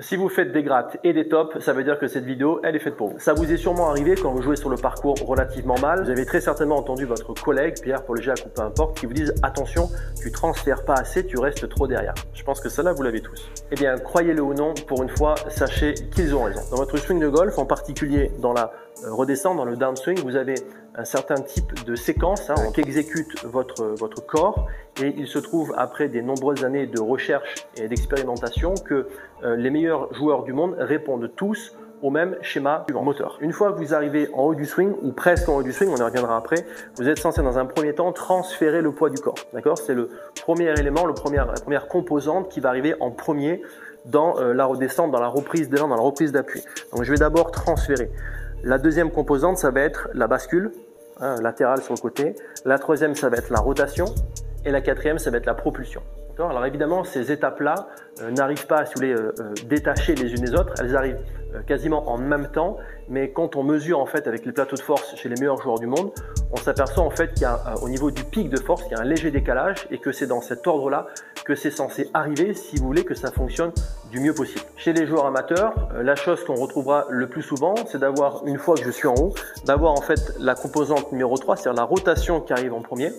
Si vous faites des grattes et des tops, ça veut dire que cette vidéo, elle est faite pour vous. Ça vous est sûrement arrivé quand vous jouez sur le parcours relativement mal. Vous avez très certainement entendu votre collègue, Pierre, Paul Jacques ou peu importe, qui vous disent « Attention, tu transfères pas assez, tu restes trop derrière ». Je pense que cela, vous l'avez tous. Eh bien, croyez-le ou non, pour une fois, sachez qu'ils ont raison. Dans votre swing de golf, en particulier dans la redescente, dans le downswing, vous avez un certain type de séquence qu'exécute votre corps, et il se trouve après des nombreuses années de recherche et d'expérimentation que les meilleurs joueurs du monde répondent tous au même schéma moteur. Une fois que vous arrivez en haut du swing, ou presque en haut du swing, on y reviendra après, vous êtes censé dans un premier temps transférer le poids du corps. D'accord? C'est le premier élément, la première composante qui va arriver en premier dans la redescente, dans la reprise d'élan, dans la reprise d'appui. Donc je vais d'abord transférer. La deuxième composante, ça va être la bascule latérale sur le côté. La troisième, ça va être la rotation. Et la quatrième, ça va être la propulsion. Alors évidemment, ces étapes-là n'arrivent pas, si vous voulez, détachées les unes des autres. Elles arrivent quasiment en même temps. Mais quand on mesure en fait avec les plateaux de force chez les meilleurs joueurs du monde, on s'aperçoit en fait qu'il y a au niveau du pic de force, il y a un léger décalage et que c'est dans cet ordre-là que c'est censé arriver si vous voulez que ça fonctionne du mieux possible. Chez les joueurs amateurs, la chose qu'on retrouvera le plus souvent, c'est d'avoir, une fois que je suis en haut, d'avoir en fait la composante numéro 3, c'est-à-dire la rotation qui arrive en premier.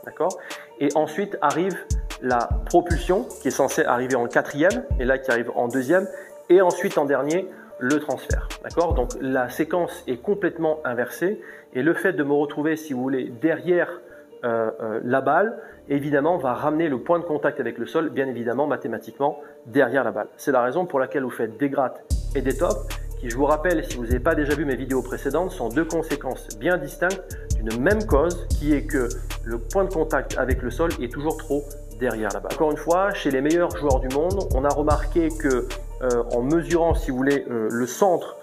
D'accord? Et ensuite arrive la propulsion qui est censée arriver en quatrième et là qui arrive en deuxième, et ensuite en dernier le transfert. D'accord? Donc la séquence est complètement inversée et le fait de me retrouver, si vous voulez, derrière la balle, évidemment va ramener le point de contact avec le sol, bien évidemment mathématiquement derrière la balle. C'est la raison pour laquelle vous faites des grattes et des tops qui, je vous rappelle, si vous n'avez pas déjà vu mes vidéos précédentes, sont deux conséquences bien distinctes d'une même cause, qui est que le point de contact avec le sol est toujours trop derrière la balle. Encore une fois, chez les meilleurs joueurs du monde, on a remarqué que en mesurant, si vous voulez, le centre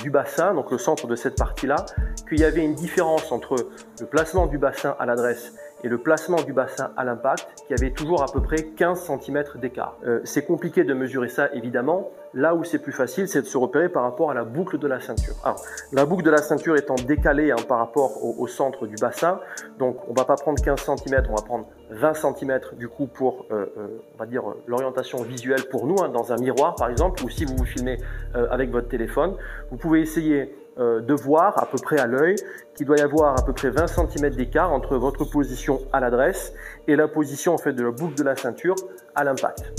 du bassin, donc le centre de cette partie-là, qu'il y avait une différence entre le placement du bassin à l'adresse et le placement du bassin à l'impact, qui avait toujours à peu près 15 cm d'écart. C'est compliqué de mesurer ça, évidemment. Là où c'est plus facile, c'est de se repérer par rapport à la boucle de la ceinture. Alors, la boucle de la ceinture étant décalée par rapport au centre du bassin, donc on ne va pas prendre 15 cm, on va prendre 20 cm du coup pour, on va dire, l'orientation visuelle pour nous, dans un miroir par exemple, ou si vous vous filmez avec votre téléphone, vous pouvez essayer de voir à peu près à l'œil qu'il doit y avoir à peu près 20 cm d'écart entre votre position à l'adresse et la position en fait de la boucle de la ceinture à l'impact.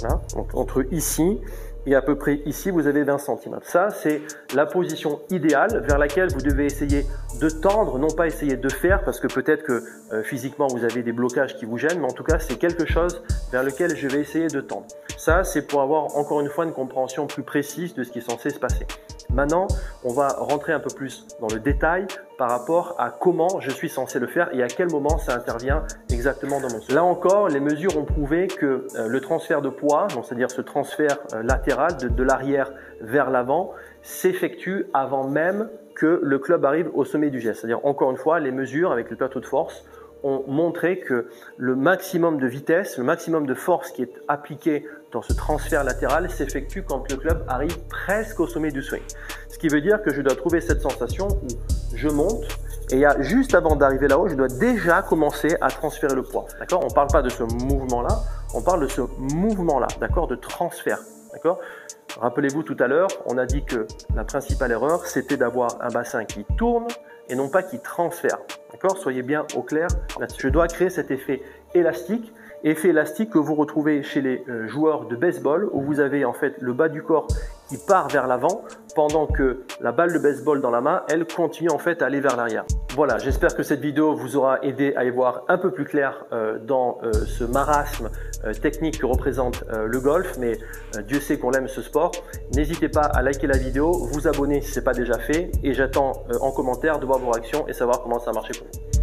Voilà. Donc, entre ici et à peu près ici, vous avez 20 cm. Ça, c'est la position idéale vers laquelle vous devez essayer de tendre, non pas essayer de faire, parce que peut-être que physiquement, vous avez des blocages qui vous gênent, mais en tout cas, c'est quelque chose vers lequel je vais essayer de tendre. Ça, c'est pour avoir encore une fois une compréhension plus précise de ce qui est censé se passer. Maintenant, on va rentrer un peu plus dans le détail par rapport à comment je suis censé le faire et à quel moment ça intervient exactement dans mon swing. Là encore, les mesures ont prouvé que le transfert de poids, c'est-à-dire ce transfert latéral de l'arrière vers l'avant, s'effectue avant même que le club arrive au sommet du geste. C'est-à-dire, encore une fois, les mesures avec le plateau de force ont montré que le maximum de vitesse, le maximum de force qui est appliqué dans ce transfert latéral s'effectue quand le club arrive presque au sommet du swing. Ce qui veut dire que je dois trouver cette sensation où je monte et juste avant d'arriver là-haut, je dois déjà commencer à transférer le poids. D'accord? On ne parle pas de ce mouvement-là, on parle de ce mouvement-là, d'accord, de transfert. D'accord? Rappelez-vous tout à l'heure, on a dit que la principale erreur, c'était d'avoir un bassin qui tourne et non pas qui transfère. D'accord? Soyez bien au clair là-dessus. Je dois créer cet effet élastique que vous retrouvez chez les joueurs de baseball, où vous avez en fait le bas du corps qui part vers l'avant pendant que la balle de baseball dans la main, elle continue en fait à aller vers l'arrière. Voilà, j'espère que cette vidéo vous aura aidé à y voir un peu plus clair dans ce marasme technique que représente le golf, mais Dieu sait qu'on aime ce sport. N'hésitez pas à liker la vidéo, vous abonner si ce n'est pas déjà fait, et j'attends en commentaire de voir vos réactions et savoir comment ça a marché pour vous.